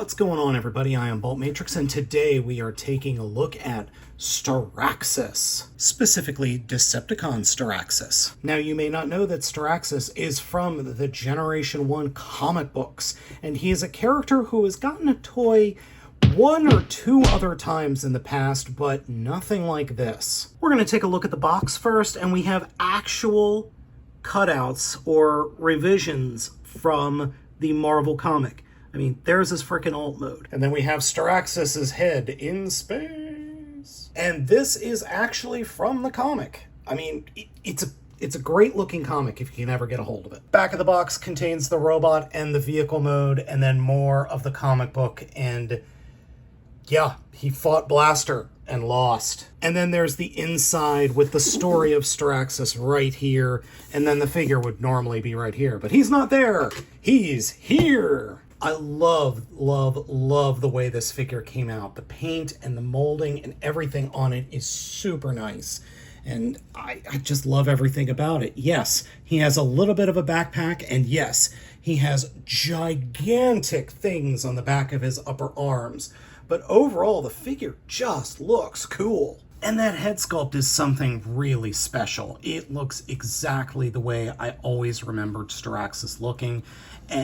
What's going on, everybody? I am Baltmatrix, and today we are taking a look at STRAXUS, specifically Decepticon STRAXUS. Now, you may not know that STRAXUS is from the Generation 1 comic books, and he is a character who has gotten a toy one or two other times in the past, but nothing like this. We're going to take a look at the box first, and we have actual cutouts or revisions from the Marvel comic. I mean, there's his frickin' alt mode. And then we have STRAXUS's head in space. And this is actually from the comic. I mean, it's a great looking comic if you can ever get a hold of it. Back of the box contains the robot and the vehicle mode, and then more of the comic book. And yeah, he fought Blaster and lost. And then there's the inside with the story of STRAXUS right here. And then the figure would normally be right here, but he's not there. He's here. I love the way this figure came out. The paint and the molding and everything on it is super nice. And I just love everything about it. Yes, he has a little bit of a backpack, and yes, he has gigantic things on the back of his upper arms. But overall, the figure just looks cool. And that head sculpt is something really special. It looks exactly the way I always remembered STRAXUS looking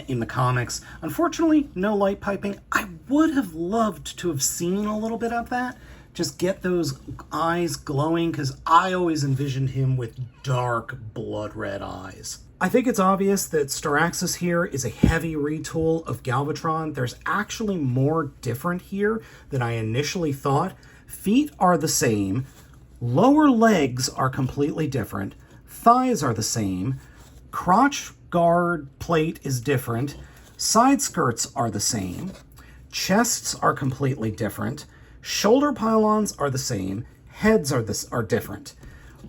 in the comics. Unfortunately, no light piping. I would have loved to have seen a little bit of that. Just get those eyes glowing, because I always envisioned him with dark blood red eyes. I think it's obvious that STRAXUS here is a heavy retool of Galvatron. There's actually more different here than I initially thought. Feet are the same, lower legs are completely different, thighs are the same, crotch guard plate is different, side skirts are the same, chests are completely different, shoulder pylons are the same, heads are different.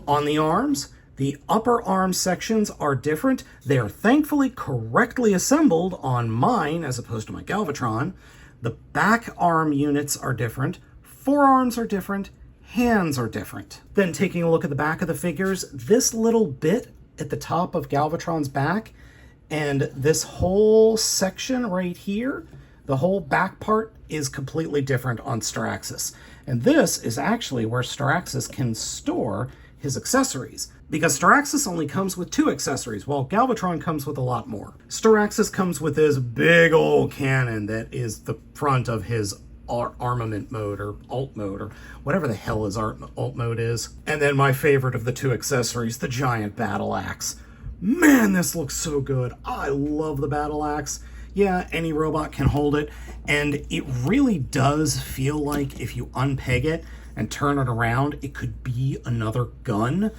On the arms, the upper arm sections are different. They are thankfully correctly assembled on mine as opposed to my Galvatron. The back arm units are different. Forearms are different, hands are different. Then taking a look at the back of the figures, this little bit at the top of Galvatron's back and this whole section right here, the whole back part is completely different on STRAXUS. And this is actually where STRAXUS can store his accessories, because STRAXUS only comes with 2 accessories, while Galvatron comes with a lot more. STRAXUS comes with this big old cannon that is the front of his armament mode or alt mode or whatever the hell his alt mode is. And then my favorite of the 2 accessories, the giant battle axe. Man, this looks so good. I love the battle axe. Yeah, any robot can hold it, and it really does feel like if you unpeg it and turn it around, it could be another gun.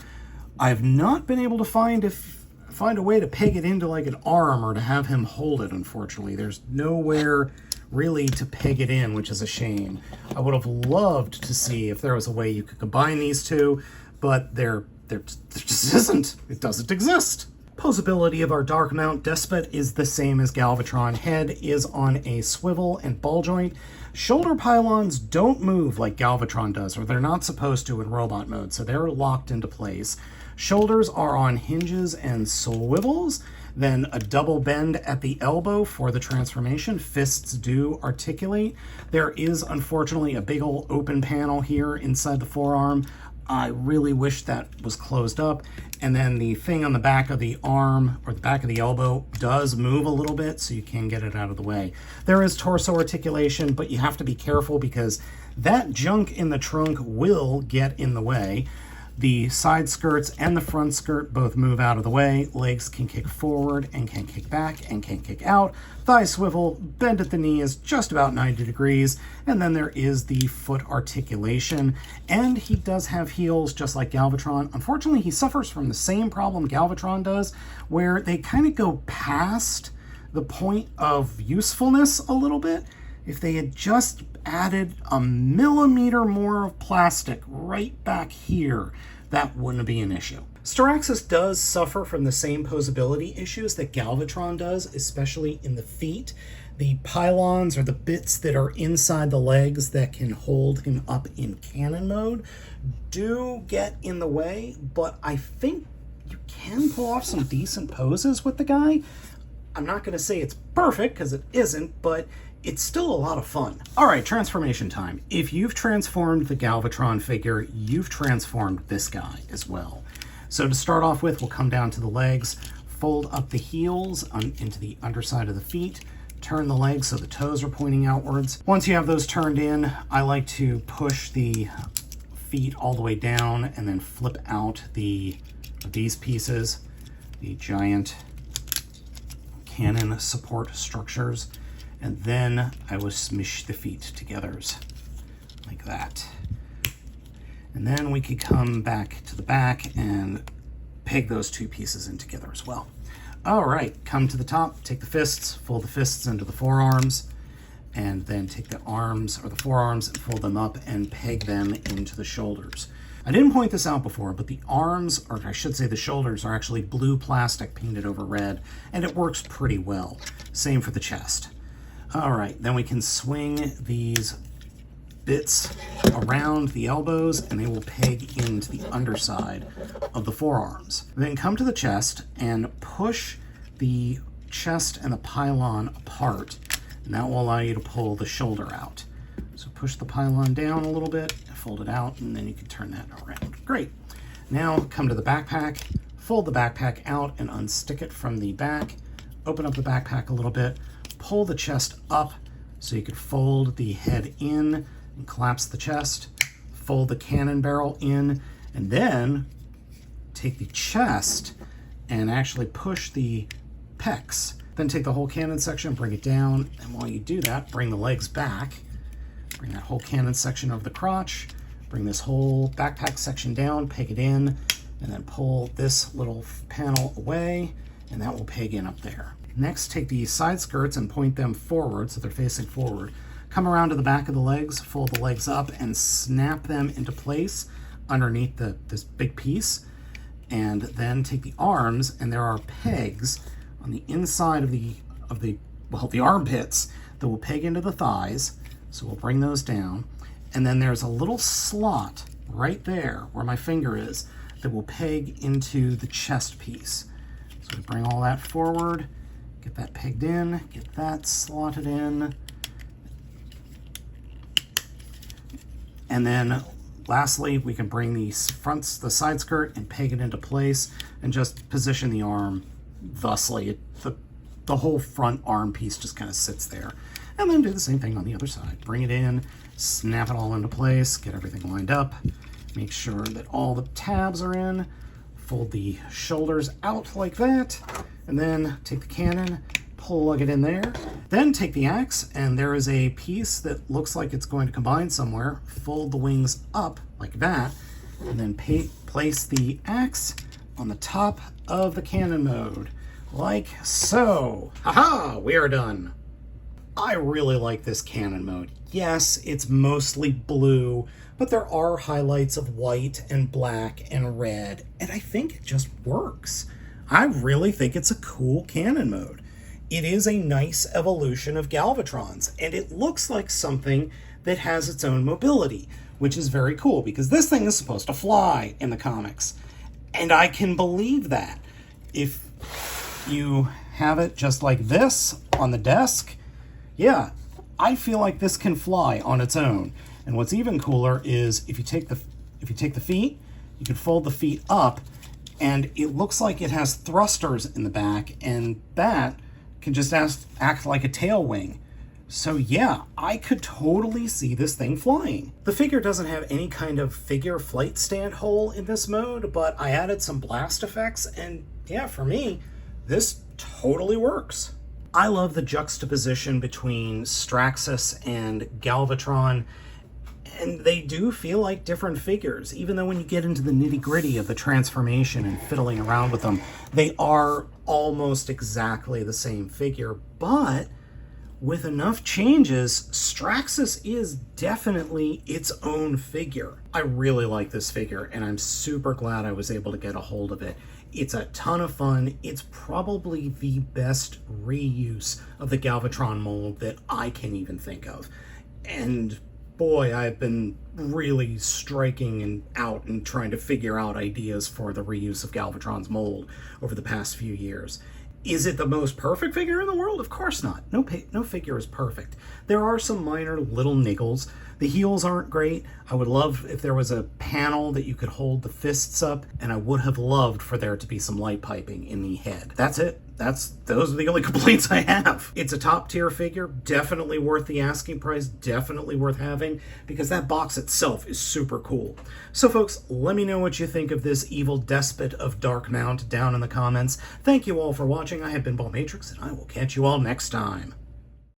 I've not been able to find a way to peg it into like an arm or to have him hold it, unfortunately. There's nowhere really to peg it in, which is a shame. I would have loved to see if there was a way you could combine these 2, but there just isn't. It doesn't exist. Posability of our Dark Mount Despot is the same as Galvatron. Head is on a swivel and ball joint. Shoulder pylons don't move like Galvatron does, or they're not supposed to in robot mode, so they're locked into place. Shoulders are on hinges and swivels, then a double bend at the elbow for the transformation. Fists do articulate. There is, unfortunately, a big old open panel here inside the forearm. I really wish that was closed up. And then the thing on the back of the arm or the back of the elbow does move a little bit, so you can get it out of the way. There is torso articulation, but you have to be careful because that junk in the trunk will get in the way. The side skirts and the front skirt both move out of the way. Legs can kick forward and can kick back and can kick out. Thigh swivel, bend at the knee is just about 90 degrees. And then there is the foot articulation. And he does have heels just like Galvatron. Unfortunately, he suffers from the same problem Galvatron does, where they kind of go past the point of usefulness a little bit. If they had just added a millimeter more of plastic right back here, that wouldn't be an issue. STRAXUS does suffer from the same posability issues that Galvatron does, especially in the feet. The pylons, or the bits that are inside the legs that can hold him up in cannon mode, do get in the way, but I think you can pull off some decent poses with the guy. I'm not going to say it's perfect, because it isn't, but it's still a lot of fun. All right, transformation time. If you've transformed the Galvatron figure, you've transformed this guy as well. So to start off with, we'll come down to the legs, fold up the heels into the underside of the feet, turn the legs so the toes are pointing outwards. Once you have those turned in, I like to push the feet all the way down and then flip out these pieces, the giant cannon support structures, and then I will smush the feet together like that. And then we could come back to the back and peg those two pieces in together as well. All right, come to the top, take the fists, fold the fists into the forearms, and then take the arms or the forearms and fold them up and peg them into the shoulders. I didn't point this out before, but the arms, or I should say the shoulders, are actually blue plastic painted over red, and it works pretty well. Same for the chest. All right, then we can swing these bits around the elbows and they will peg into the underside of the forearms. Then come to the chest and push the chest and the pylon apart, and that will allow you to pull the shoulder out. So push the pylon down a little bit, fold it out, and then you can turn that around. Great. Now come to the backpack, fold the backpack out and unstick it from the back, open up the backpack a little bit, pull the chest up so you could fold the head in and collapse the chest, fold the cannon barrel in, and then take the chest and actually push the pecs. Then take the whole cannon section, bring it down, and while you do that, bring the legs back. Bring that whole cannon section over the crotch, bring this whole backpack section down, peg it in, and then pull this little panel away, and that will peg in up there. Next, take the side skirts and point them forward so they're facing forward. Come around to the back of the legs, fold the legs up, and snap them into place underneath this big piece. And then take the arms, and there are pegs on the inside of the armpits that will peg into the thighs. So we'll bring those down. And then there's a little slot right there where my finger is that will peg into the chest piece. So we bring all that forward, get that pegged in, get that slotted in. And then lastly, we can bring the side skirt and peg it into place and just position the arm thusly. The whole front arm piece just kind of sits there. And then do the same thing on the other side. Bring it in, snap it all into place, get everything lined up, make sure that all the tabs are in, fold the shoulders out like that, and then take the cannon, plug it in there. Then take the axe, and there is a piece that looks like it's going to combine somewhere. Fold the wings up like that, and then place the axe on the top of the cannon mode, like so. Haha, we are done. I really like this cannon mode. Yes, it's mostly blue, but there are highlights of white and black and red, and I think it just works. I really think it's a cool cannon mode. It is a nice evolution of Galvatrons, and it looks like something that has its own mobility, which is very cool, because this thing is supposed to fly in the comics, and I can believe that. If you have it just like this on the desk, yeah, I feel like this can fly on its own. And what's even cooler is if you take the feet, you can fold the feet up, and it looks like it has thrusters in the back, and that can just act like a tail wing. So yeah, I could totally see this thing flying. The figure doesn't have any kind of figure flight stand hole in this mode, but I added some blast effects, and yeah, for me, this totally works. I love the juxtaposition between STRAXUS and Galvatron, and they do feel like different figures, even though when you get into the nitty-gritty of the transformation and fiddling around with them, they are almost exactly the same figure, but with enough changes, STRAXUS is definitely its own figure. I really like this figure, and I'm super glad I was able to get a hold of it. It's a ton of fun. It's probably the best reuse of the Galvatron mold that I can even think of. And boy, I've been really striking out and trying to figure out ideas for the reuse of Galvatron's mold over the past few years. Is it the most perfect figure in the world? Of course not. No figure is perfect. There are some minor little niggles. The heels aren't great. I would love if there was a panel that you could hold the fists up, and I would have loved for there to be some light piping in the head. That's it. Those are the only complaints I have. It's a top tier figure, definitely worth the asking price, definitely worth having, because that box itself is super cool. So folks, let me know what you think of this evil despot of Darkmount down in the comments. Thank you all for watching. I have been Baltmatrix, and I will catch you all next time.